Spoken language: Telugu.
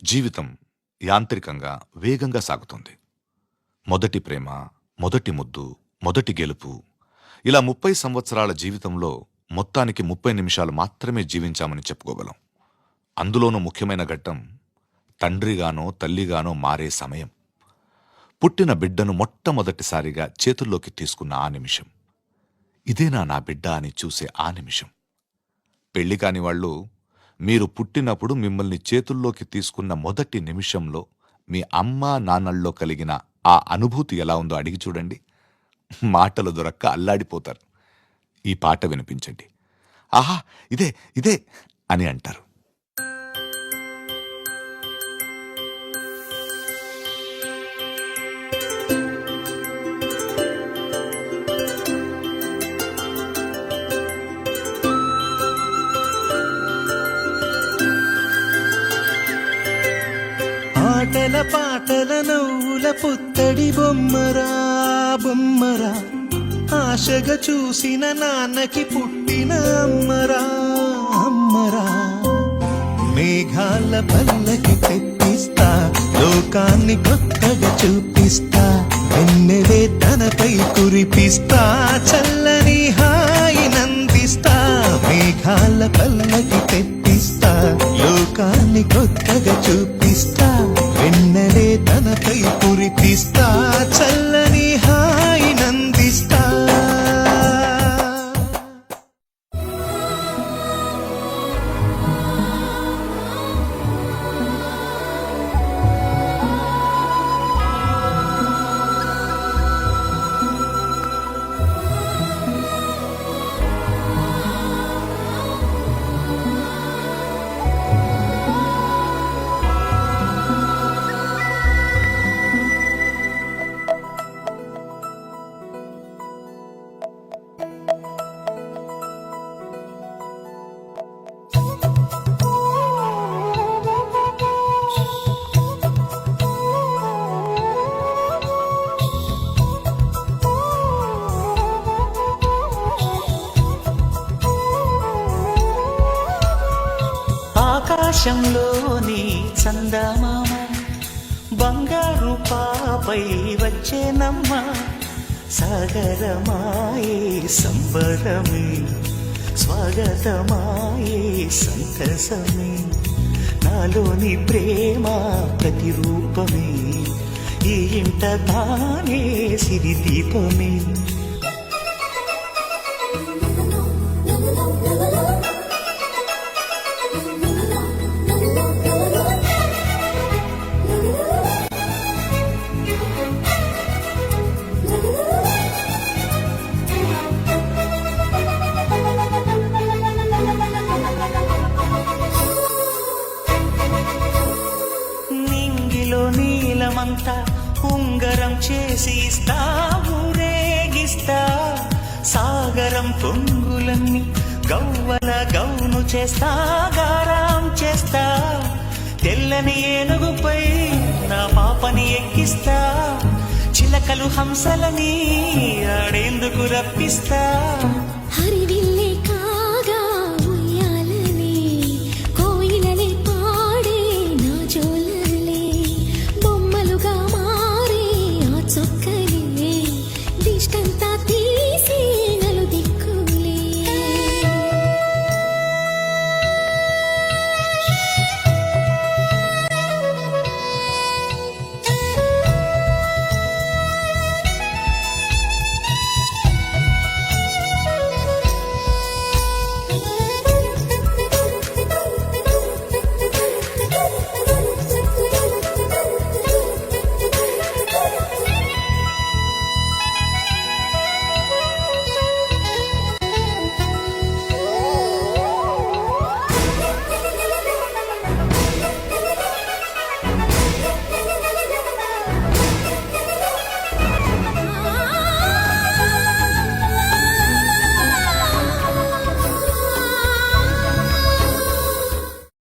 జీవితం యాంత్రికంగా వేగంగా సాగుతుంది. మొదటి ప్రేమ, మొదటి ముద్దు, మొదటి గెలుపు, ఇలా 30 సంవత్సరాల జీవితంలో మొత్తానికి 30 నిమిషాలు మాత్రమే జీవించామని చెప్పుకోగలం. అందులోనూ ముఖ్యమైన ఘట్టం తండ్రిగానో తల్లిగానో మారే సమయం. పుట్టిన బిడ్డను మొట్టమొదటిసారిగా చేతుల్లోకి తీసుకున్న ఆ నిమిషం. ఇదేనా నా బిడ్డ అని చూసే ఆ నిమిషం. పెళ్లి కాని వాళ్ళు మీరు పుట్టినప్పుడు మిమ్మల్ని చేతుల్లోకి తీసుకున్న మొదటి నిమిషంలో మీ అమ్మా నాన్నల్లో కలిగిన ఆ అనుభూతి ఎలా ఉందో అడిగి చూడండి. మాటలు దొరక్క అల్లాడిపోతారు. ఈ పాట వినిపించండి. ఆహా, ఇదే ఇదే అని అంటారు. ఆటల పాటల నవ్వుల పుత్తడి బొమ్మరా బొమ్మరా, ఆశగా చూసిన నాన్నకి పుట్టిన అమ్మరా అమ్మరా. మేఘాల పల్లకి తెప్పిస్తా, లోకాన్ని కొత్తగా చూపిస్తా, వెన్నెలే తనపై కురిపిస్తా, చల్లని హాయి నందిస్తా. మేఘాల పల్లకి తెప్పిస్తా, లోకాన్ని కొత్తగా చూపిస్తా, వెన్నెలే తనపై కురిపిస్తా, చల్లని హాయి నందిస్తా. ఆకాశంలోని చందమామ బంగారు పాపై వచ్చేనమ్మ, సాగరమాయే సంబరమే, స్వాగతమాయే సంతసమే, నాలోని ప్రేమ ప్రతిరూపమే, ఈ ఇంట తానే సిరి దీపమే. నీలమంతా ఉంగరం చేసి ఇస్తా, ఊరేగిస్తా, సాగరం పొంగులన్నీ గవ్వల గౌను చేస్తా, గారాం చేస్తా, తెల్లని ఏనుగుపై నా పాపని ఎక్కిస్తా, చిలకలు హంసలని ఆడేందుకు రప్పిస్తా.